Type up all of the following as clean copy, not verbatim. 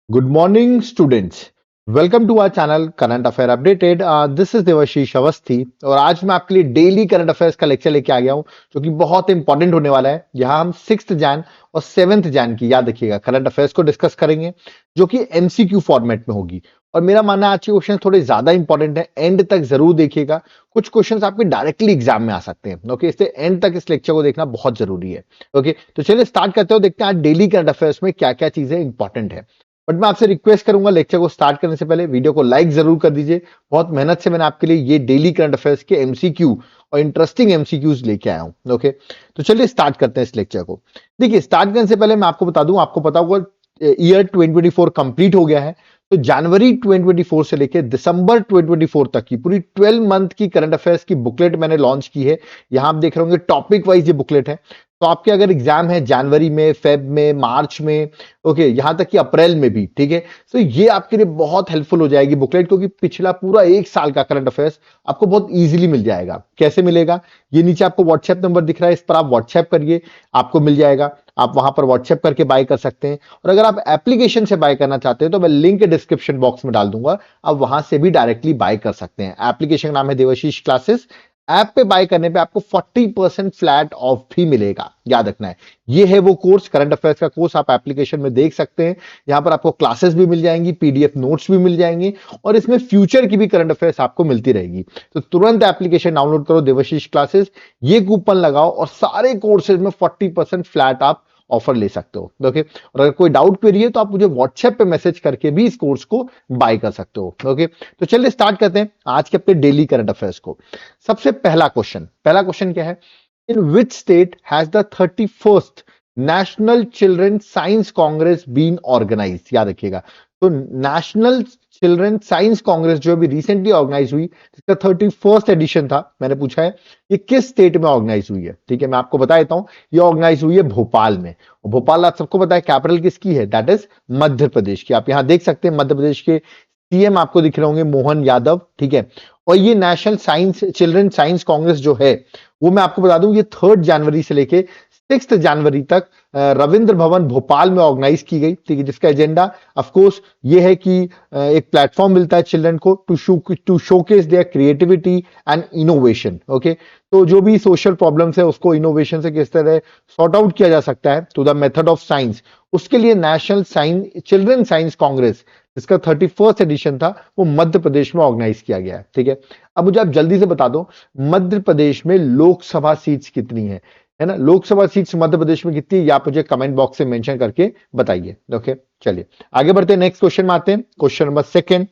Good morning, students. Welcome to our channel current affair updated. This is Devashish Awasthi और आज मैं आपके लिए डेली करंट अफेयर्स का लेक्चर लेके आ गया हूं जो कि बहुत इंपॉर्टेंट होने वाला है। यहाँ हम 6 जैन और 7 जैन की याद रखिएगा करंट अफेयर्स को डिस्कस करेंगे जो कि एमसीक्यू फॉर्मेट में होगी। और मेरा मानना है आज के क्वेश्चन थोड़े ज्यादा इंपॉर्टेंट है, एंड तक जरूर देखिएगा। कुछ क्वेश्चन आपके डायरेक्टली एग्जाम में आ सकते हैं। ओके, इसलिए एंड तक इस लेक्चर को देखना बहुत जरूरी है। ओके, तो चलिए स्टार्ट करते हो, देखते हैं आज डेली करंट अफेयर्स में क्या क्या चीजें इंपॉर्टेंट है। बट मैं आपसे रिक्वेस्ट करूंगा लेक्चर को स्टार्ट करने से पहले वीडियो को लाइक जरूर कर दीजिए। बहुत मेहनत से मैंने आपके लिए ये डेली करंट अफेयर्स के एमसीक्यू और इंटरेस्टिंग एमसीक्यूज लेके आया हूं। ओके, तो चलिए स्टार्ट करते हैं इस लेक्चर को। देखिए, स्टार्ट करने से पहले मैं आपको बता दूं, आपको पता होगा ईयर 2024 कंप्लीट हो गया है। तो जनवरी 2024 से लेकर दिसंबर 2024 तक की पूरी 12 मंथ की करंट अफेयर्स की बुकलेट मैंने लॉन्च की है। यहां आप देख रहे होंगे टॉपिक वाइज ये बुकलेट है। तो आपके अगर एग्जाम है जनवरी में, फेब में, मार्च में, ओके, यहां तक कि अप्रैल में भी, ठीक है, तो ये आपके लिए बहुत हेल्पफुल हो जाएगी बुकलेट, क्योंकि पिछला पूरा 1 साल का करंट अफेयर्स आपको बहुत इजीली मिल जाएगा। कैसे मिलेगा? ये नीचे आपको व्हाट्सएप नंबर दिख रहा है, इस पर आप व्हाट्सएप करिए, आपको मिल जाएगा। आप वहां पर व्हाट्सएप करके बाय कर सकते हैं। और अगर आप एप्लीकेशन से बाय करना चाहते हैं तो मैं लिंक डिस्क्रिप्शन बॉक्स में डाल दूंगा, आप वहां से भी डायरेक्टली बाय कर सकते हैं। एप्लीकेशन का नाम है देवाशीष क्लासेस। ऐप पे बाय करने पे आपको 40% फ्लैट ऑफ भी मिलेगा, याद रखना है। ये है वो कोर्स, करंट अफेयर्स का कोर्स, आप एप्लीकेशन में देख सकते हैं। यहां पर आपको क्लासेस भी मिल जाएंगी, पीडीएफ नोट्स भी मिल जाएंगे और इसमें फ्यूचर की भी करंट अफेयर्स आपको मिलती रहेगी। तो तुरंत एप्लीकेशन डाउनलोड करो, देवाशीष क्लासेस, ये कूपन लगाओ और सारे कोर्सेज में 40% फ्लैट आप ऑफर ले सकते हो। ओके, और अगर कोई डाउट क्वेरी है तो आप मुझे व्हाट्सएप पे मैसेज करके भी इस कोर्स को बाय कर सकते हो। ओके, तो चलिए स्टार्ट करते हैं आज के अपने डेली करंट अफेयर्स को। सबसे पहला क्वेश्चन क्या है? In which state has the 31st National Children science Congress been organise? याद रखिएगा, तो नेशनल चिल्ड्रन साइंस कांग्रेस जो अभी रिसेंटली ऑर्गेनाइज हुई, जिसका 31st एडिशन था, मैंने पूछा है ये किस स्टेट में ऑर्गेनाइज हुई है। ठीक है, मैं आपको बता देता हूं, ये ऑर्गेनाइज हुई है भोपाल में। और भोपाल आप सबको पता है कैपिटल किसकी है, दैट इज मध्य प्रदेश की। आप यहां देख सकते हैं मध्य प्रदेश के सीएम आपको दिख रहे होंगे मोहन यादव। ठीक है, और ये national science children science Congress जो है वो मैं आपको बता दूं, ये 3 जनवरी से लेके 6 जनवरी तक रविंद्र भवन भोपाल में ऑर्गेनाइज की गई। ठीक है, जिसका एजेंडा ऑफ कोर्स ये है कि एक प्लेटफॉर्म मिलता है चिल्ड्रन को to showcase their creativity and innovation. Okay, तो जो भी सोशल प्रॉब्लम्स है उसको इनोवेशन से किस तरह सॉर्ट आउट किया जा सकता है to the method of science, उसके लिए national science children science congress, जिसका 31st एडिशन था, वो मध्य प्रदेश में ऑर्गेनाइज किया गया है। ठीक है, अब मुझे आप जल्दी से बता दो मध्य प्रदेश में लोकसभा सीट्स कितनी है ना? लोकसभा सीट्स मध्य प्रदेश में कितनी है, या आप मुझे कमेंट बॉक्स से मेंशन करके बताइए। ओके, चलिए आगे बढ़ते हैं, नेक्स्ट क्वेश्चन में आते हैं। क्वेश्चन नंबर सेकंड,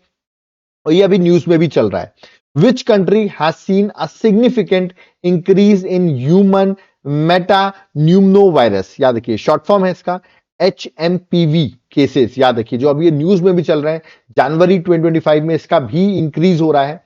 और ये अभी न्यूज में भी चल रहा है। Which country has seen a significant increase in human metapneumovirus? याद रखिए, शॉर्ट फॉर्म है इसका HMPV केसेस। याद रखिए, जो अभी ये न्यूज में भी चल रहे हैं, जनवरी 2025 में इसका भी इंक्रीज हो रहा है।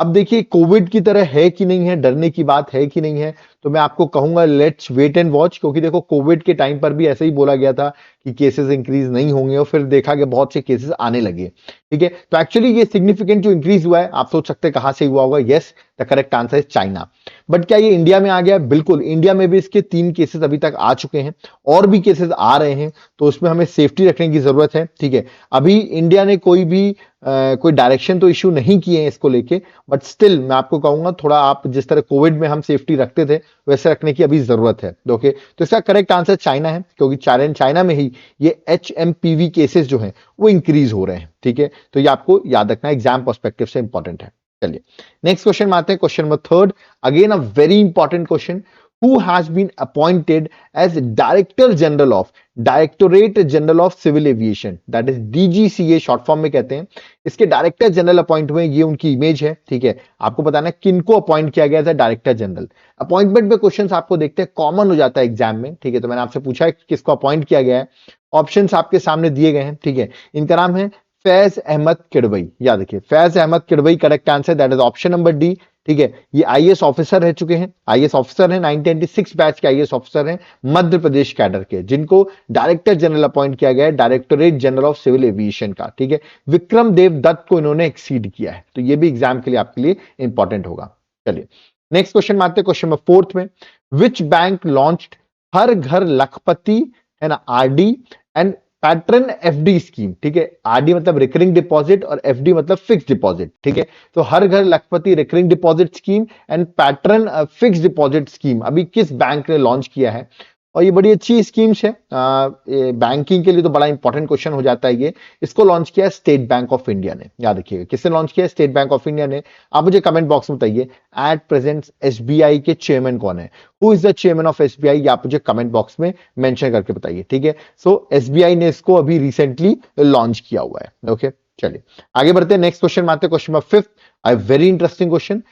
अब देखिए, कोविड की तरह है कि नहीं है, डरने की बात है कि नहीं है, तो मैं आपको कहूंगा लेट्स वेट एंड वॉच। क्योंकि देखो, कोविड के टाइम पर भी ऐसे ही बोला गया था कि केसेस इंक्रीज नहीं होंगे और फिर देखा गया बहुत से केसेस आने लगे। ठीक है, तो एक्चुअली ये सिग्निफिकेंट जो इंक्रीज हुआ है, आप सोच सकते हैं कहां से हुआ होगा। Yes, the correct answer is China. But क्या ये इंडिया में आ गया? बिल्कुल, इंडिया में भी इसके 3 केसेस अभी तक आ चुके हैं और भी केसेस आ रहे हैं, तो उसमें हमें सेफ्टी रखने की जरूरत है। ठीक है, अभी इंडिया ने कोई डायरेक्शन तो इश्यू नहीं किए हैं इसको लेके, बट स्टिल मैं आपको कहूंगा थोड़ा आप जिस तरह कोविड में हम सेफ्टी रखते थे वैसे रखने की अभी जरूरत है। ओके, तो इसका करेक्ट आंसर चाइना है, क्योंकि चाइना में ही ये HMPV केसेस जो हैं वो इंक्रीज हो रहे हैं। ठीक है, तो ये आपको याद रखना, एग्जाम पर्सपेक्टिव से इंपॉर्टेंट है। चलिए नेक्स्ट क्वेश्चन में आते हैं, question number third, again a very important question. Who has been appointed as Director General of Directorate General of Civil Aviation, that is DGCA short form में कहते हैं। इसके डायरेक्टर जनरल अपॉइंट हुए, ये उनकी इमेज है। ठीक है, आपको बताना है किनको अपॉइंट किया गया था डायरेक्टर जनरल। अपॉइंटमेंट में क्वेश्चंस आपको देखते हैं कॉमन हो जाता है एग्जाम में। ठीक है, तो मैंने आपसे पूछा है किसको अपॉइंट किया गया है, ऑप्शंस आपके सामने दिए गए हैं। ठीक है, इनका नाम है फैज अहमद किडवई। याद रखिए, Faiz Ahmed Kidwai correct answer, that is option number D. ठीक है, ये आईएएस ऑफिसर रह चुके हैं, आईएएस ऑफिसर हैं, 1996 बैच के आईएएस ऑफिसर हैं, मध्य प्रदेश कैडर के, जिनको डायरेक्टर जनरल अपॉइंट किया गया है directorate general of civil aviation का। ठीक है, विक्रम देव दत्त को इन्होंने एक्सीड किया है, तो ये भी एग्जाम के लिए आपके लिए इंपॉर्टेंट होगा। चलिए नेक्स्ट क्वेश्चन में आते हैं, क्वेश्चन नंबर फोर्थ में। विच बैंक लॉन्च्ड हर घर लखपति, है ना, RD and pattern FD scheme, ठीक है। आरडी मतलब रिकरिंग डिपॉजिट और एफडी मतलब फिक्स डिपॉजिट, ठीक है। तो हर घर लखपति recurring deposit scheme and pattern fix deposit scheme अभी किस बैंक ने लॉन्च किया है? और ये बड़ी अच्छी स्कीम्स है, बैंकिंग के लिए तो बड़ा इंपॉर्टेंट क्वेश्चन हो जाता है ये। इसको लॉन्च किया है स्टेट बैंक ऑफ इंडिया ने, याद रखिएगा किसने लॉन्च किया है? स्टेट बैंक ऑफ इंडिया ने। आप मुझे कमेंट बॉक्स में बताइए एट प्रेजेंट एसबीआई के चेयरमैन कौन है? Who is the chairman of SBI? ये आप मुझे कमेंट बॉक्स में मेंशन करके बताइए, ठीक है। सो एसबीआई ने इसको अभी रिसेंटली लॉन्च किया हुआ है, ओके। चलिए आगे बढ़ते हैं, नेक्स्ट क्वेश्चन में आते हैं। Question number 5, a very interesting question.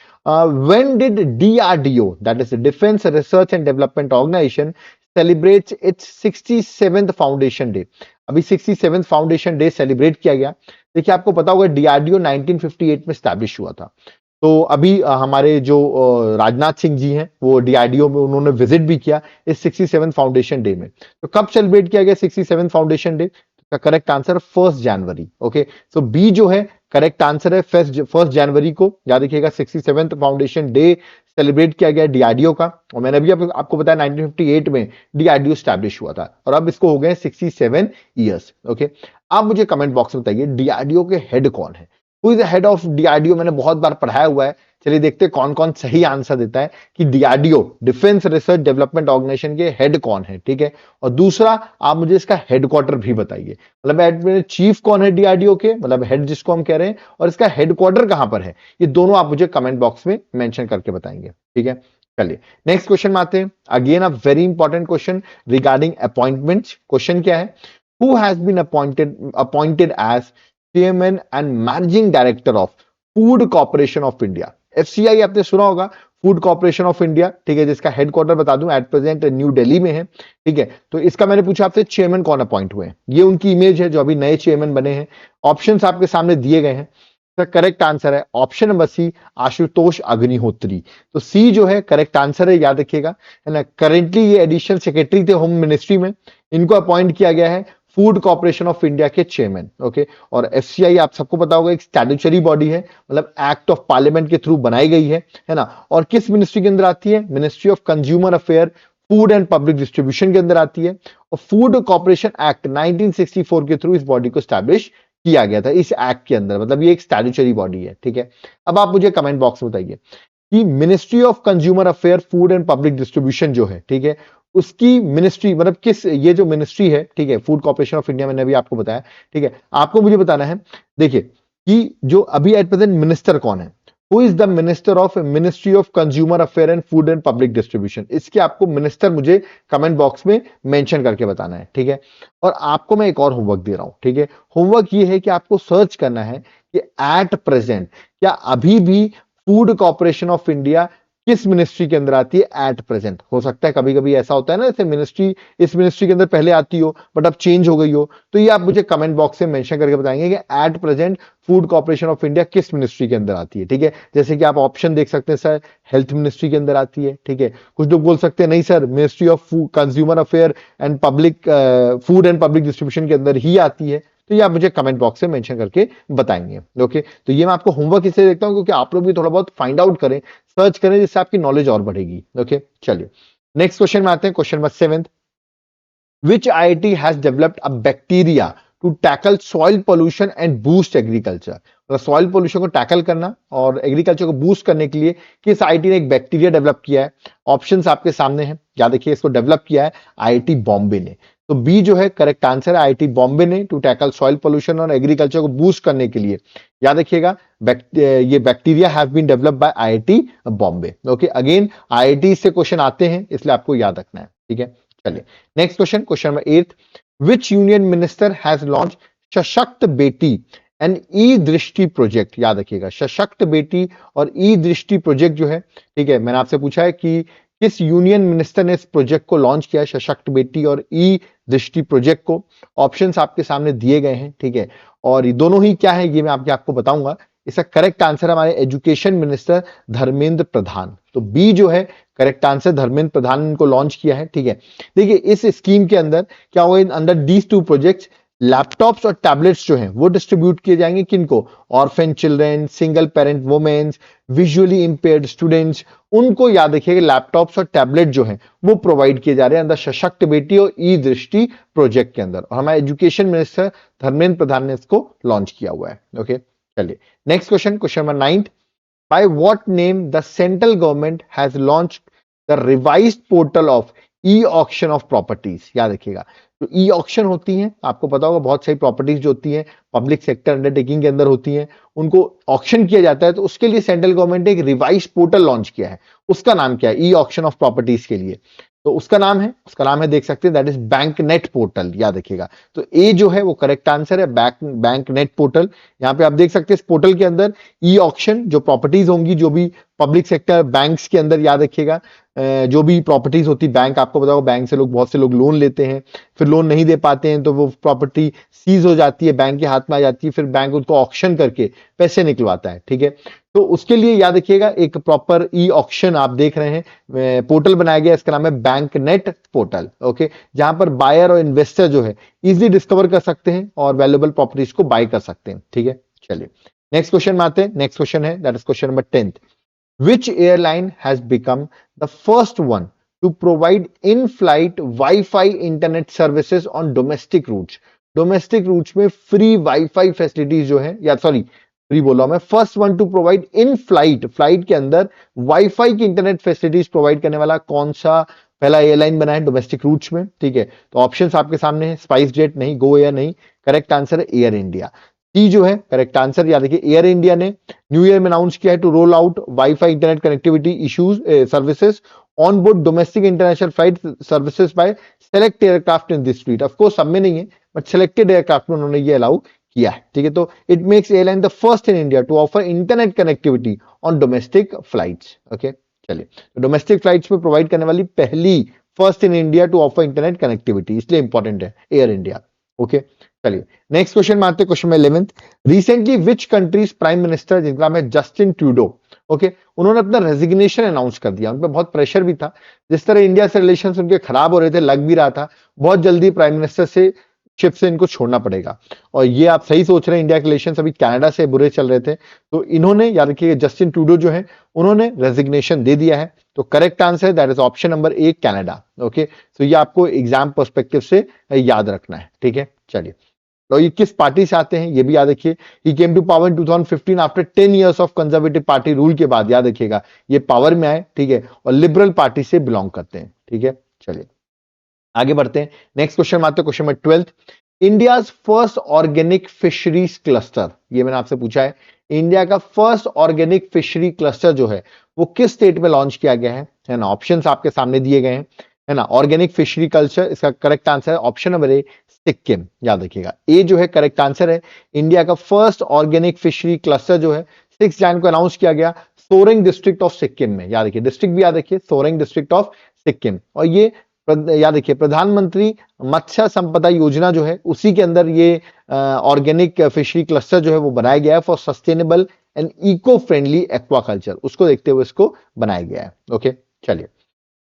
When did DRDO, that is the Defense Research and Development Organization, celebrates its 67th foundation day? अभी 67th फाउंडेशन डे सेलिब्रेट किया गया। देखिए आपको पता होगा डीआरडीओ 1958 में स्टैब्लिश हुआ था। तो अभी हमारे जो राजनाथ सिंह जी हैं वो डीआरडीओ में उन्होंने विजिट भी किया इस 67th फाउंडेशन डे में। तो कब सेलिब्रेट किया गया 67th फाउंडेशन डे? का करेक्ट आंसर 1 जनवरी, ओके। सो बी जो है करेक्ट आंसर है 1 जनवरी को, याद रखिएगा 67th फाउंडेशन डे सेलिब्रेट किया गया डीआरडीओ का। और मैंने अभी आपको बताया 1958 में डीआरडीओ स्टैब्लिश हुआ था और अब इसको हो गए 67 ईयर्स, ओके। आप मुझे कमेंट बॉक्स में बताइए डीआरडीओ के हेड कौन है? Who is the head of DRDO? मैंने बहुत बार पढ़ाया हुआ है, चलिए देखते हैं कौन कौन सही आंसर देता है कि DRDO defence research development organisation के हेड कौन है, ठीक है। और दूसरा आप मुझे इसका हेडक्वार्टर भी बताइए, मतलब चीफ कौन है डीआरडीओ के, मतलब हेड जिसको हम कह रहे हैं, और इसका हेडक्वार्टर कहां पर है, ये दोनों आप मुझे कमेंट बॉक्स में मेंशन करके बताएंगे, ठीक है। चलिए नेक्स्ट क्वेश्चन में आते हैं। Again a very important question regarding appointment. Question क्या है? Who has been appointed as chairman and managing director of Food Corporation of India? FCI आपने सुना होगा, फूड कॉर्पोरेशन ऑफ इंडिया, ठीक है, जिसका हेडक्वार्टर बता दूं एट प्रेजेंट न्यू दिल्ली में है, ठीक है। तो इसका मैंने पूछा आपसे चेयरमैन कौन अपॉइंट हुए हैं, ये उनकी इमेज है जो अभी नए चेयरमैन बने हैं। ऑप्शंस आपके सामने दिए गए हैं। तो करेक्ट आंसर है option number C, Ashutosh Agnihotri. तो सी जो है करेक्ट आंसर है, याद रखिएगा, है ना। करेंटली ये एडिशनल सेक्रेटरी थे होम मिनिस्ट्री में, इनको अपॉइंट किया गया है फूड कॉर्पोरेशन ऑफ इंडिया के चेयरमैन, ओके। और एफसीआई आप सबको पता होगा एक स्टैट्यूटरी बॉडी है, मतलब एक्ट ऑफ पार्लियामेंट के थ्रू बनाई गई है ना। और किस मिनिस्ट्री के अंदर आती है? Ministry of consumer affair, food and public distribution के अंदर आती है। और फूड कॉर्पोरेशन एक्ट 1964 के थ्रू इस बॉडी को स्टैब्लिश किया गया था इस एक्ट के अंदर, मतलब ये एक स्टैट्यूटरी बॉडी है, ठीक है। अब आप मुझे कमेंट बॉक्स में बताइए कि ministry of consumer affair, food and public distribution जो है, ठीक है, उसकी मिनिस्ट्री मतलब किस, ये जो मिनिस्ट्री है, ठीक है, फूड कॉर्पोरेशन ऑफ इंडिया, मैंने अभी आपको बताया, ठीक है। आपको मुझे बताना है, देखिए कि जो अभी एट प्रेजेंट मिनिस्टर कौन है, who is the minister of ministry of consumer affair and food and public distribution? इसके आपको मिनिस्टर मुझे कमेंट बॉक्स में मेंशन करके बताना है, ठीक है। और आपको मैं एक और होमवर्क दे रहा हूं, ठीक है। होमवर्क ये है कि आपको सर्च करना है कि एट प्रेजेंट क्या अभी भी फूड कॉर्पोरेशन ऑफ इंडिया किस मिनिस्ट्री के अंदर आती है एट प्रेजेंट। हो सकता है कभी कभी ऐसा होता है ना, जैसे मिनिस्ट्री इस मिनिस्ट्री के अंदर पहले आती हो बट अब चेंज हो गई हो, तो ये आप मुझे कमेंट बॉक्स से मेंशन करके बताएंगे कि at present food Corporation of India किस मिनिस्ट्री के अंदर आती है, ठीक है। जैसे कि आप ऑप्शन देख सकते हैं, सर हेल्थ मिनिस्ट्री के अंदर आती है, ठीक है। कुछ लोग बोल सकते हैं नहीं sir ministry of consumer affair and public food and public distribution के अंदर ही आती है। तो ये आप मुझे कमेंट बॉक्स से मेंशन करके बताएंगे, ओके। तो ये मैं आपको होमवर्क इसलिए देखता हूं क्योंकि आप लोग भी थोड़ा बहुत फाइंड आउट करें, सर्च करें, जिससे आपकी नॉलेज और बढ़ेगी, ओके। चलिए नेक्स्ट क्वेश्चन में आते हैं। Question number 7, which IIT has developed a bacteria to tackle soil pollution and boost agriculture? मतलब सॉइल पोल्यूशन को टैकल करना और एग्रीकल्चर को बूस्ट करने के लिए किस आईआईटी ने एक बैक्टीरिया डेवलप किया है? ऑप्शंस आपके सामने हैं, याद रखिए इसको डेवलप किया है आईआईटी बॉम्बे ने। तो बी जो है करेक्ट आंसर है, आईआईटी बॉम्बे ने टू टैकल सॉइल पोल्यूशन और एग्रीकल्चर को बूस्ट करने के लिए, याद रखिएगा ये bacteria have been developed by IIT Bombay, okay. Again IIT से क्वेश्चन आते हैं इसलिए आपको याद रखना है, ठीक है। चलिए next question, question number 8, which union minister has launch सशक्त बेटी एंड ई दृष्टि प्रोजेक्ट? याद रखिएगा सशक्त बेटी और ई दृष्टि प्रोजेक्ट जो है, ठीक है, मैंने आपसे पूछा है कि किस यूनियन मिनिस्टर ने इस प्रोजेक्ट को लॉन्च किया, सशक्त बेटी और ई दृष्टि प्रोजेक्ट को? ऑप्शंस आपके सामने दिए गए हैं, ठीक है। और ये दोनों ही क्या है ये मैं आपको बताऊंगा। इसका करेक्ट आंसर हमारे एजुकेशन मिनिस्टर धर्मेंद्र प्रधान। तो बी जो है करेक्ट आंसर, धर्मेंद्र प्रधान ने इनको लॉन्च किया है, ठीक है। देखिए इस स्कीम के अंदर क्या हुआ, under these two projects laptops और टैबलेट्स जो हैं वो डिस्ट्रीब्यूट किए जाएंगे किनको? Orphan children, single parent womens, visually impaired students, उनको याद रखिएगा लैपटॉप्स और टैबलेट जो हैं वो प्रोवाइड किए जा रहे हैं अंदर सशक्त बेटी और ई दृष्टि प्रोजेक्ट के अंदर, और हमारे एजुकेशन मिनिस्टर धर्मेंद्र प्रधान ने इसको लॉन्च किया हुआ है। ओके, चलिए next question, question number 9, by what name the central government has launched the revised portal of e-auction of properties? याद रखिएगा, तो ई ऑक्शन होती हैं, आपको पता होगा बहुत सारी प्रॉपर्टीज जो होती हैं पब्लिक सेक्टर अंडरटेकिंग के अंदर होती हैं, उनको ऑक्शन किया जाता है, तो उसके लिए सेंट्रल गवर्नमेंट ने एक रिवाइज पोर्टल लॉन्च किया है। उसका नाम क्या है? ई ऑक्शन ऑफ प्रॉपर्टीज के लिए, तो उसका नाम है देख सकते हैं, that is bank net portal. याद रखिएगा, तो ए जो है वो करेक्ट आंसर है, बैंक नेट पोर्टल। यहाँ पे आप देख सकते हैं इस पोर्टल के अंदर ई ऑक्शन जो प्रॉपर्टीज होंगी, जो भी पब्लिक सेक्टर बैंक्स के अंदर, याद रखिएगा जो भी प्रॉपर्टीज होती, बैंक आपको पता होगा बैंक से बहुत से लोग लोन लेते हैं, फिर लोन नहीं दे पाते हैं तो वो प्रॉपर्टी सीज हो जाती है, बैंक के हाथ में आ जाती है, फिर बैंक उसको ऑक्शन करके पैसे निकलवाता है। ठीक है, तो उसके लिए याद रखिएगा एक प्रॉपर ई ऑक्शन आप देख रहे हैं पोर्टल बनाया गया, इसका नाम है बैंक नेट पोर्टल। ओके, जहां पर बायर और इन्वेस्टर जो है इजिली डिस्कवर कर सकते हैं और वैल्यूएबल प्रॉपर्टीज को बाय कर सकते हैं। ठीक है, चलिए नेक्स्ट क्वेश्चन में आते हैं। नेक्स्ट क्वेश्चन है that is question number 10, which airline has become the first one to provide in-flight Wi-Fi internet services on domestic routes? Domestic routes में फ्री वाईफाई फैसिलिटीज जो है, या सॉरी फ्री बोला मैं, first one to provide in flight, flight के अंदर wifi की internet facilities provide करने वाला कौन सा पहला एयरलाइन बना है डोमेस्टिक रूट्स में? ठीक है, तो ऑप्शंस आपके सामने है, स्पाइस जेट नहीं, गो एयर नहीं, करेक्ट आंसर है एयर इंडिया। टी जो है करेक्ट आंसर, याद रखिए एयर इंडिया ने न्यू ईयर में अनाउंस किया है to roll out WiFi internet connectivity issues services on board domestic international flight services by select aircraft in this fleet. Of course सब में नहीं है, बट सेलेक्टेड एयरक्राफ्ट में उन्होंने ये अलाउ किया है। ठीक है, तो it makes airline the first in India to offer internet connectivity on domestic flights. Okay, चलिए, तो डोमेस्टिक फ्लाइट्स में प्रोवाइड करने वाली पहली, first in India to offer internet connectivity, इसलिए इंपॉर्टेंट है एयर इंडिया। ओके, चलिए नेक्स्ट क्वेश्चन में आते हैं, क्वेश्चन में 11th, recently which countries prime minister, जिनका नाम है जस्टिन ट्रूडो, ओके, उन्होंने अपना रेजिग्नेशन अनाउंस कर दिया। उन पर बहुत प्रेशर भी था, जिस तरह इंडिया से रिलेशंस उनके खराब हो रहे थे, लग भी रहा था बहुत जल्दी प्राइम मिनिस्टर से शिप से इनको छोड़ना पड़ेगा। और ये आप सही सोच रहे हैं, इंडिया के रिलेशंस अभी कनाडा से बुरे चल रहे थे, तो इन्होंने, याद रखिए जस्टिन ट्रूडो जो है उन्होंने रेजिग्नेशन दे दिया है। तो करेक्ट आंसर है that is option number A, Canada. Okay, तो ये आपको एग्जाम पर्सपेक्टिव से याद रखना है। ठीक है, चलिए, तो ये किस पार्टी से आते हैं ये भी याद रखिए। He came to power in 2015 after 10 years of Conservative Party rule के बाद, याद रखिएगा ये पावर में आए। ठीक है, और लिबरल पार्टी से बिलोंग करते हैं। ठीक है, चलिए आगे बढ़ते हैं, नेक्स्ट क्वेश्चन में आते हैं, question number 12, India's first organic fisheries cluster, ये मैंने आपसे पूछा है, इंडिया का फर्स्ट ऑर्गेनिक फिशरी क्लस्टर जो है वो किस स्टेट में लॉन्च किया गया है ना? ऑप्शंस आपके सामने दिए गए हैं, है ना। ऑर्गेनिक फिशरी कल्चर, इसका करेक्ट आंसर है ऑप्शन नंबर ए, सिक्किम। याद रखिएगा ए जो है करेक्ट आंसर है। इंडिया का फर्स्ट ऑर्गेनिक फिशरी क्लस्टर जो है 6 जैन को अनाउंस किया गया सोरेंग डिस्ट्रिक्ट ऑफ सिक्किम में। याद रखिए डिस्ट्रिक्ट भी याद रखिए, सोरेंग डिस्ट्रिक्ट ऑफ सिक्किम। और ये याद रखिए प्रधानमंत्री मत्स्य संपदा योजना जो है उसी के अंदर ये ऑर्गेनिक फिशरी क्लस्टर जो है वो बनाया गया है for sustainable and eco friendly aquaculture, उसको देखते हुए इसको बनाया गया है। ओके, चलिए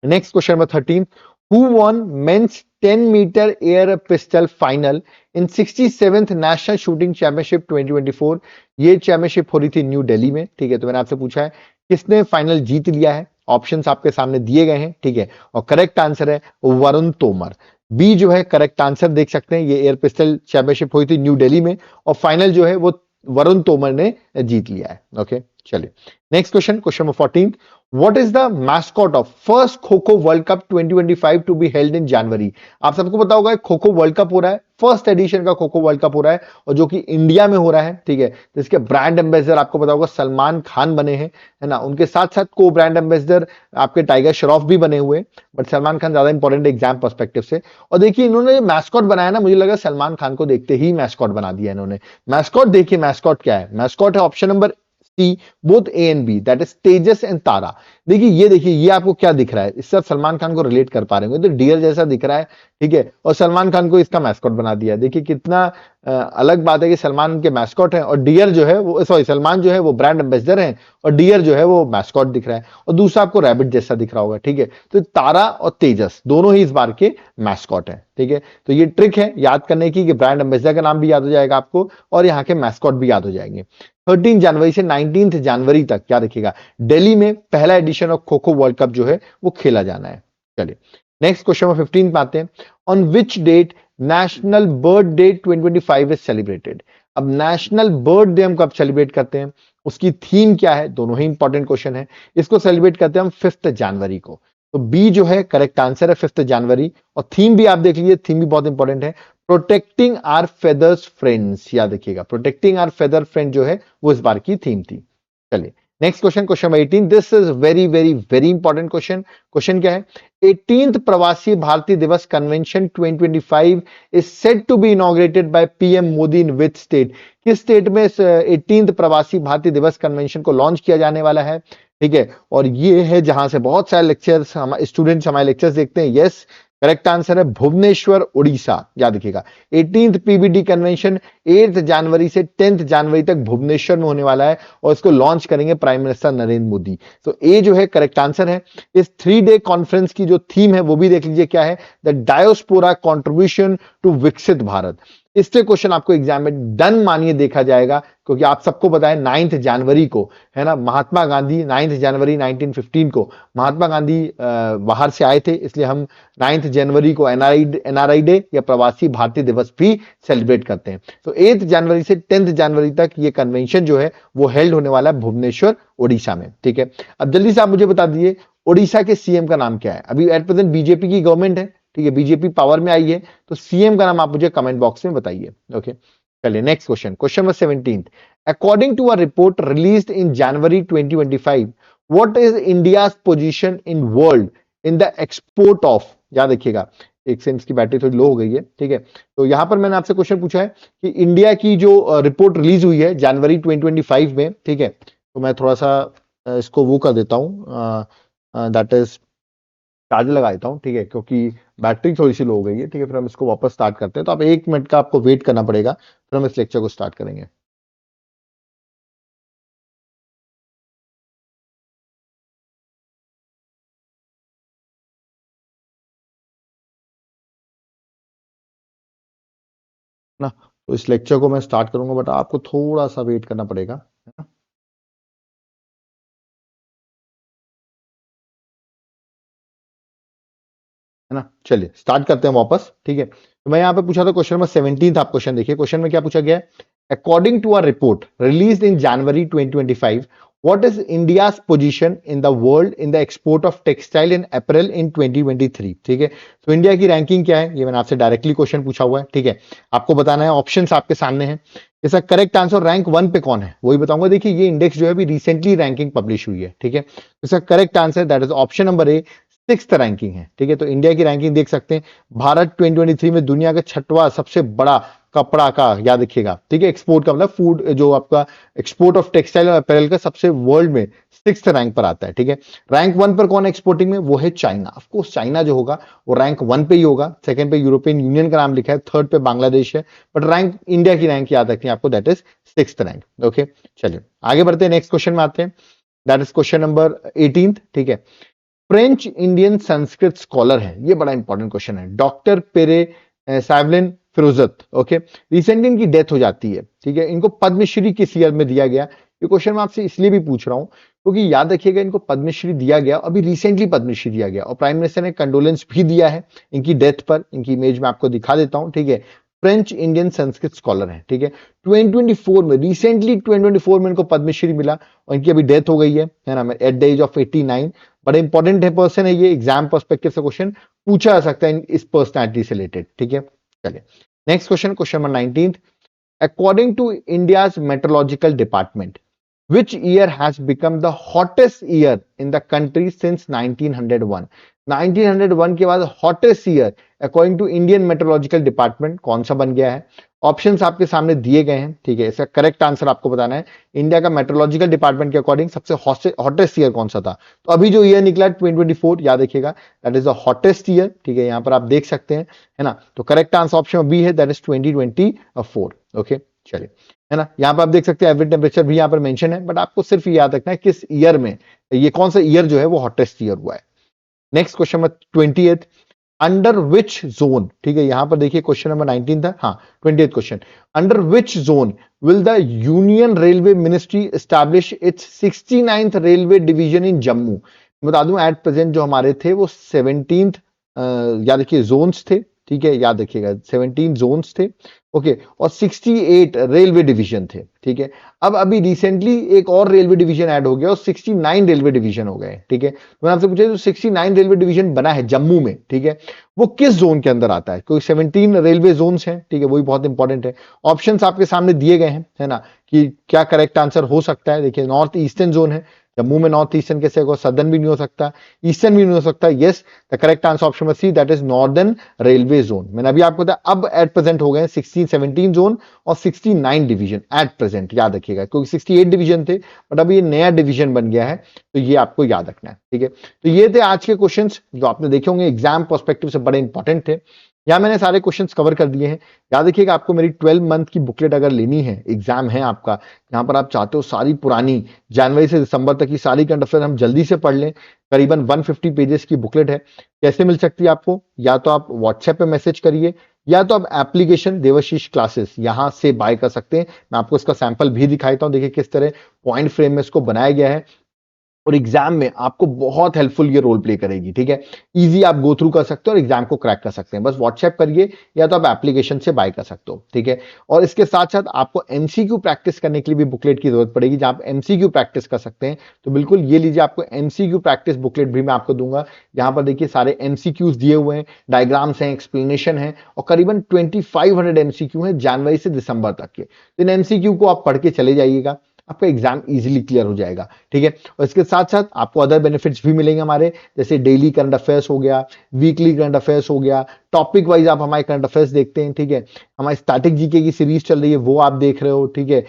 next question number 13, who won men's 10 meter air pistol final in 67th national shooting championship 2024? ये चैंपियनशिप हो रही थी न्यू दिल्ली में। ठीक है, तो मैंने आपसे पूछा है किसने फाइनल जीत लिया है, ऑप्शंस आपके सामने दिए गए हैं। ठीक है, और करेक्ट आंसर है वरुण तोमर। बी जो है करेक्ट आंसर देख सकते हैं, ये एयर पिस्टल चैंपियनशिप हुई थी न्यू दिल्ली में और फाइनल जो है वो वरुण तोमर ने जीत लिया है। ओके, चलिए next question, question number 14, What is the mascot of first Kho Kho world cup 2025 to be held in January? आप सबको पता होगा खो-खो वर्ल्ड कप हो रहा है, फर्स्ट एडिशन का खो-खो वर्ल्ड कप हो रहा है और जो कि इंडिया में हो रहा है। ठीक है, तो इसके ब्रांड एम्बेसडर आपको पता होगा सलमान खान बने हैं, है ना। उनके साथ साथ को ब्रांड एम्बेसडर आपके टाइगर श्रॉफ भी बने हुए, बट सलमान खान ज्यादा इंपॉर्टेंट एग्जाम पर्सपेक्टिव से। और देखिए इन्होंने मैस्कॉट बनाया ना, मुझे लगा सलमान खान को देखते ही मैस्कॉट बना दिया इन्होंने। मैस्कॉट देखिए मैस्कॉट क्या है, मैस्कॉट है option number C both A and B, that is Tejas and Tara. देखिए ये आपको क्या दिख रहा है, इससे आप सलमान खान को रिलेट कर पा रहे होंगे, तो डियर जैसा दिख रहा है, ठीक है, और सलमान खान को इसका मैस्कॉट बना दिया। देखिए कितना अलग बात है कि सलमान के मैस्कॉट है और डियर जो है वो, सॉरी, सलमान जो है वो ब्रांड एम्बेसडर है और डियर जो है वो मैस्कॉट दिख रहा है, और दूसरा आपको रैबिट जैसा दिख रहा होगा, ठीक है। तो तारा और तेजस दोनों ही इस बार के मैस्कॉट है, ठीक है। तो ये ट्रिक है याद करने की कि ब्रांड एम्बेसडर का नाम भी याद हो जाएगा आपको और यहाँ के मैस्कॉट भी याद हो जाएंगे। 13 जनवरी से 19 जनवरी तक क्या रखिएगा, दिल्ली में पहला addition of kho kho world cup जो है वो खेला जाना है। चलिए नेक्स्ट क्वेश्चन नंबर 15 पे आते हैं। On which date national bird day 2025 is celebrated. अब नेशनल बर्ड डे हम कब सेलिब्रेट करते हैं, उसकी थीम क्या है, दोनों ही इंपॉर्टेंट क्वेश्चन है। इसको सेलिब्रेट करते हैं हम 5 जनवरी को। तो बी जो है करेक्ट आंसर है 5 जनवरी। और थीम भी आप देख लीजिए, थीम भी बहुत इंपॉर्टेंट है, प्रोटेक्टिंग आर फेदर्स फ्रेंड्स, याद रखिएगा प्रोटेक्टिंग आर फेदर फ्रेंड जो है वो इस बार की थीम थी। चलिए next question, question number 18, this is very very very important question. Question क्या है, 18th Pravasi Bharatiya Divas convention 2025 is set to be inaugurated by PM Modi in which state. किस स्टेट में 18th प्रवासी भारतीय दिवस कन्वेंशन को लॉन्च किया जाने वाला है, ठीक है। और ये है जहां से बहुत सारे लेक्चर्स स्टूडेंट्स हमारे लेक्चर्स देखते हैं। यस करेक्ट आंसर है भुवनेश्वर उड़ीसा, याद रखिएगा। 18th पीबीडी कन्वेंशन 8 जनवरी से 10 जनवरी तक भुवनेश्वर में होने वाला है और इसको लॉन्च करेंगे प्राइम मिनिस्टर नरेंद्र मोदी। तो ए जो है करेक्ट आंसर है। इस 3 डे कॉन्फ्रेंस की जो थीम है वो भी देख लीजिए क्या है, द डायोस्पोरा कॉन्ट्रीब्यूशन टू विकसित भारत। इससे क्वेश्चन आपको एग्जाम में डन मानिए देखा जाएगा, क्योंकि आप सबको पता है 9 जनवरी को है ना, महात्मा गांधी 9 जनवरी 1915 को महात्मा गांधी बाहर से आए थे, इसलिए हम 9 जनवरी को एनआरआई डे या प्रवासी भारतीय दिवस भी सेलिब्रेट करते हैं। तो 8 जनवरी से 10 जनवरी तक ये कन्वेंशन जो है वो हेल्ड होने वाला है भुवनेश्वर उड़ीसा में, ठीक है। अब जल्दी से आप मुझे बता दीजिए उड़ीसा के सीएम का नाम क्या है। अभी एट प्रेजेंट बीजेपी की गवर्नमेंट है, ठीक है, बीजेपी पावर में आई है, तो सीएम का नाम आप मुझे कमेंट बॉक्स में बताइए। ओके चलिए next question, question number 17, according to a report released in January 2025 what is India's position in world in the export of, याद रखिएगा एक सेकंड की बैटरी थोड़ी लो हो गई है, ठीक है। तो यहां पर मैंने आपसे क्वेश्चन पूछा है कि इंडिया की जो रिपोर्ट रिलीज हुई है जनवरी 2025 में, ठीक है, तो मैं थोड़ा सा इसको वो कर देता हूं, दैट इज चार्ज लगा देता हूँ, ठीक है, क्योंकि बैटरी थोड़ी सी लो हो गई है, ठीक है। फिर हम इसको वापस स्टार्ट करते हैं, तो आप 1 मिनट का आपको वेट करना पड़ेगा, फिर हम इस लेक्चर को स्टार्ट करेंगे। ना तो इस लेक्चर को मैं स्टार्ट करूंगा, बट आपको थोड़ा सा वेट करना पड़ेगा, है ना। है ना, चलिए स्टार्ट करते हैं वापस, ठीक है। तो मैं यहाँ पे पूछा था क्वेश्चन नंबर 17, आप क्वेश्चन देखिए, क्वेश्चन में क्या पूछा गया है, according to a report release in January 2025 what is India's position in the world in the export of textile and apparel in 2023, ठीक है। तो इंडिया की रैंकिंग क्या है, ये मैंने आपसे डायरेक्टली क्वेश्चन पूछा हुआ है, ठीक है। आपको बताना है, ऑप्शंस आपके सामने हैं। इसका करेक्ट आंसर रैंक 1 पे कौन है वही बताऊंगा। देखिए ये इंडेक्स जो है अभी रिसेंटली रैंकिंग पब्लिश हुई है, ठीक है। इसका correct answer that is option number A, 6th ranking है, ठीक है। तो इंडिया की रैंकिंग देख सकते हैं, भारत 2023 में दुनिया का 6वां सबसे बड़ा कपड़ा का, याद रखिएगा, ठीक है, एक्सपोर्ट का मतलब फूड जो आपका एक्सपोर्ट ऑफ टेक्सटाइल और अपैरल का सबसे वर्ल्ड में 6th रैंक पर आता है, ठीक है। रैंक 1 पर कौन है एक्सपोर्टिंग में, वो है चाइना। ऑफ कोर्स चाइना जो होगा वो रैंक 1 पे ही होगा, सेकंड पे यूरोपियन यूनियन का नाम लिखा है, थर्ड पे बांग्लादेश है, बट रैंक इंडिया की रैंक याद रखनी है आपको, that is 6th rank. Okay चलिए आगे बढ़ते हैं, नेक्स्ट क्वेश्चन में आते हैं, दैट इज क्वेश्चन नंबर 18, ठीक है। फ्रेंच इंडियन संस्कृत स्कॉलर है, ये बड़ा इंपॉर्टेंट क्वेश्चन है, डॉक्टर पेरे सैवलिन फिरोजत, ओके। रिसेंटली इनकी डेथ हो जाती है, ठीक है। इनको पद्मश्री किस ईयर में दिया गया, ये क्वेश्चन मैं आपसे इसलिए भी पूछ रहा हूं क्योंकि याद रखिएगा इनको पद्मश्री दिया गया, अभी रिसेंटली पद्मश्री दिया गया और प्राइम मिनिस्टर ने कंडोलेंस भी दिया है इनकी डेथ पर। इनकी इमेज मैं आपको दिखा देता हूं, ठीक है। फ्रेंच इंडियन संस्कृत स्कॉलर है, ठीक है। 2024 में, रिसेंटली 2024 में इनको पद्मश्री मिला और इनकी अभी डेथ हो गई है ना, एट द एज ऑफ 89। बड़ा इंपॉर्टेंट है पर्सन है ये, एग्जाम पर्सपेक्टिव से क्वेश्चन पूछा जा सकता है इस पर्सनैलिटी से रिलेटेड, ठीक है। चलिए next question, question number 19, according to India's meteorological department which year has become the hottest year in the country since 1901। 1901 के बाद hottest year according to Indian meteorological department कौन सा बन गया है? ऑप्शंस आपके सामने दिए गए हैं, ठीक है। इसका करेक्ट आंसर आपको बताना है। इंडिया का मेट्रोलॉजिकल डिपार्टमेंट के अकॉर्डिंग सबसे हॉटेस्ट ईयर कौन सा था? तो अभी जो ईयर निकला 2024, याद रखिएगा, that is the hottest year, ठीक है। यहां पर आप देख सकते हैं, है ना। तो करेक्ट आंसर ऑप्शन बी है, दैट इज 2024। ओके, चलिए, है ना। यहाँ पर आप देख सकते हैं एवरेज टेम्परेचर भी यहाँ पर मेंशन है, बट आपको सिर्फ याद रखना है किस ईयर में, ये कौन सा ईयर जो है वो हॉटेस्ट ईयर हुआ है। Next question number 28, under which zone, ठीक है। यहां पर देखिए क्वेश्चन नंबर 19 था, हाँ 28 question, under which zone will the union railway ministry establish it's 69th railway division in Jammu. बता दूं एट प्रेजेंट जो हमारे थे वो 17th, याद रखिए जोन्स थे, ठीक है, याद रखिएगा 17 जोन्स थे, ओके, और 68 रेलवे डिवीजन थे, ठीक है। अब अभी रिसेंटली एक और रेलवे डिवीजन ऐड हो गया और 69 रेलवे डिवीजन हो गए, ठीक है। तो मैंने आपसे पूछा जो 69 रेलवे डिवीजन बना है जम्मू में, ठीक है, वो किस जोन के अंदर आता है? क्योंकि 17 रेलवे जोन्स हैं, ठीक है, वही बहुत इंपॉर्टेंट है। ऑप्शंस आपके सामने दिए गए हैं, है ना, कि क्या करेक्ट आंसर हो सकता है। देखिए, नॉर्थ ईस्टर्न जोन है, जम्मू में नॉर्थ ईस्टर्न कैसे होगा? सदर्न भी नहीं हो सकता, ईस्टर्न भी नहीं हो सकता। Yes, the correct answer option number C, that is northern railway zone. मैंने अभी आपको बताया, अब एट प्रेजेंट हो गए 16 17 जोन और 69 डिवीजन एट प्रेजेंट, याद रखिएगा, क्योंकि 68 डिवीजन थे, बट अब ये नया डिवीजन बन गया है, तो ये आपको याद रखना है, ठीक है। तो ये थे आज के क्वेश्चंस जो आपने देखे होंगे, एग्जाम पर्सपेक्टिव से बड़े इंपॉर्टेंट थे। यहाँ मैंने सारे क्वेश्चंस कवर कर दिए हैं। याद रखिएगा, आपको मेरी 12 मंथ की बुकलेट अगर लेनी है, एग्जाम है आपका, यहाँ पर आप चाहते हो सारी पुरानी जनवरी से दिसंबर तक की सारी करंट अफेयर हम जल्दी से पढ़ लें, करीबन 150 पेजेस की बुकलेट है। कैसे मिल सकती है आपको? या तो आप व्हाट्सएप पे मैसेज करिए, या तो आप एप्लीकेशन देवाशीष क्लासेस यहां से बाय कर सकते हैं। मैं आपको इसका सैंपल भी दिखाता हूं, देखिए किस तरह पॉइंट फ्रेम में इसको बनाया गया है, और एग्जाम में आपको बहुत हेल्पफुल ये रोल प्ले करेगी, ठीक है। इजी आप गो थ्रू कर सकते हो और एग्जाम को क्रैक कर सकते हैं। बस व्हाट्सएप करिए या तो आप एप्लीकेशन से बाय कर सकते हो, ठीक है। और इसके साथ साथ आपको एमसीक्यू प्रैक्टिस करने के लिए भी बुकलेट की जरूरत पड़ेगी, जहां आप एमसीक्यू प्रैक्टिस कर सकते हैं। तो बिल्कुल ये लीजिए, आपको एमसीक्यू प्रैक्टिस बुकलेट भी मैं आपको दूंगा। यहाँ पर देखिए सारे एमसीक्यूज दिए हुए हैं, डायग्राम्स हैं, एक्सप्लेनेशन है, और करीबन 2500 एमसीक्यू है जनवरी से दिसंबर तक के। इन एमसीक्यू को आप पढ़ के चले जाइएगा, आपका एग्जाम इजीली क्लियर हो जाएगा, ठीक है। और इसके साथ साथ आपको अदर बेनिफिट्स भी मिलेंगे हमारे, जैसे डेली करंट अफेयर्स हो गया, वीकली करंट अफेयर्स हो गया, टॉपिक वाइज आप हमारे करंट अफेयर्स देखते हैं, ठीक है। हमारी स्टैटिक जीके की सीरीज चल रही है, वो आप देख रहे हो, ठीक है।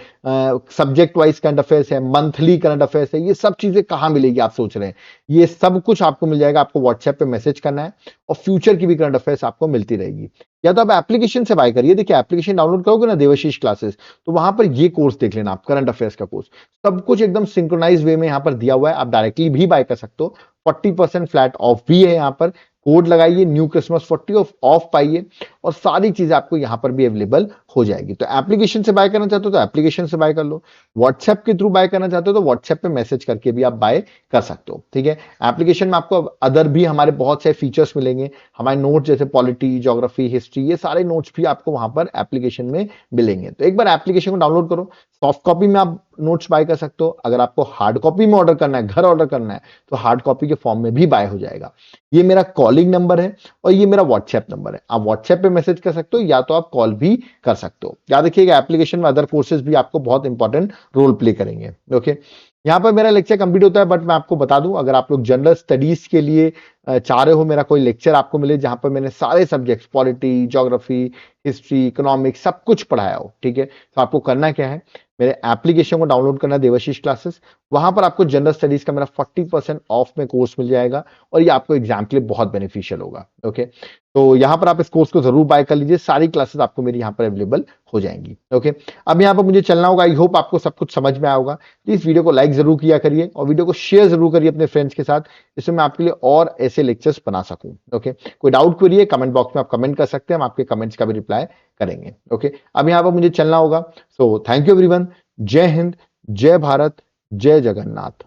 सब्जेक्ट वाइज करंट अफेयर्स है, मंथली करंट अफेयर्स है, ये सब चीजें कहाँ मिलेगी आप सोच रहे हैं? ये सब कुछ आपको मिल जाएगा, आपको व्हाट्सएप पे मैसेज करना है, और फ्यूचर की भी करंट अफेयर्स आपको मिलती रहेगी। या तो आप एप्लीकेशन से बाय करिए, देखिए एप्लीकेशन डाउनलोड करोगे ना देवाशीष क्लासेस, तो वहां पर ये कोर्स देख लेना आप, करंट अफेयर्स का कोर्स, सब कुछ एकदम सिंक्रोनाइज वे में यहाँ पर दिया हुआ है। आप डायरेक्टली भी बाय कर सकते हो, 40% फ्लैट ऑफ भी है यहाँ पर। कोड लगाइए न्यू क्रिसमस 40 ऑफ पाइए, और सारी चीजें आपको यहां पर भी अवेलेबल हो जाएगी। तो एप्लीकेशन से बाय करना चाहते हो तो एप्लीकेशन से बाय कर लो, व्हाट्सएप के थ्रू बाय करना चाहते हो तो व्हाट्सएप पे मैसेज करके भी आप बाय कर सकते हो, ठीक है। एप्लीकेशन में आपको अदर भी हमारे बहुत से फीचर्स मिलेंगे, हमारे नोट्स जैसे पॉलिटी, ज्योग्राफी, हिस्ट्री, ये सारे नोट्स भी आपको वहां पर एप्लीकेशन में मिलेंगे। तो एक बार एप्लीकेशन को डाउनलोड करो, सॉफ्ट कॉपी में आप नोट्स बाय कर सकते हो। अगर आपको हार्ड कॉपी में ऑर्डर करना है, घर ऑर्डर करना है, तो हार्ड कॉपी के फॉर्म में भी बाय हो जाएगा। ये मेरा कॉलिंग नंबर है और ये मेरा व्हाट्सएप नंबर है, आप व्हाट्सएप पे मैसेज कर सकते हो या तो आप कॉल भी कर सकते हो। याद रखिएगा, एप्लीकेशन में अदर कोर्सेज भी आपको बहुत इंपॉर्टेंट रोल प्ले करेंगे, ओके। यहाँ पर मेरा लेक्चर कंप्लीट होता है, बट मैं आपको बता दूं, अगर आप लोग जनरल स्टडीज के लिए चाह रहे हो मेरा कोई लेक्चर आपको मिले जहां पर मैंने सारे subjects, polity, geography, history, economics, सब कुछ पढ़ाया हो, ठीक है, तो आपको करना क्या है, मेरे एप्लीकेशन को डाउनलोड करना है, देवाशीष क्लासेस। वहां पर आपको जनरल स्टडीज का मेरा 40% ऑफ में कोर्स मिल जाएगा, और ये आपको एग्जाम के लिए बहुत बेनिफिशियल होगा, ओके। तो यहां पर आप इस कोर्स को जरूर बाय कर लीजिए, सारी क्लासेस आपको मेरी यहाँ पर अवेलेबल हो जाएंगी, ओके। अब यहाँ पर मुझे चलना होगा, आई होप आपको सब कुछ समझ में आया होगा। प्लीज वीडियो को लाइक जरूर किया करिए और वीडियो को शेयर जरूर करिए अपने फ्रेंड्स के साथ, जिससे मैं आपके लिए और ऐसे लेक्चर्स बना सकूं, ओके। कोई डाउट क्वेरी है कमेंट बॉक्स में आप कमेंट कर सकते हैं, हम आपके कमेंट्स का भी रिप्लाई करेंगे, ओके। अब यहाँ पर मुझे चलना होगा, सो थैंक यू एवरीवन। जय हिंद, जय भारत, जय जगन्नाथ।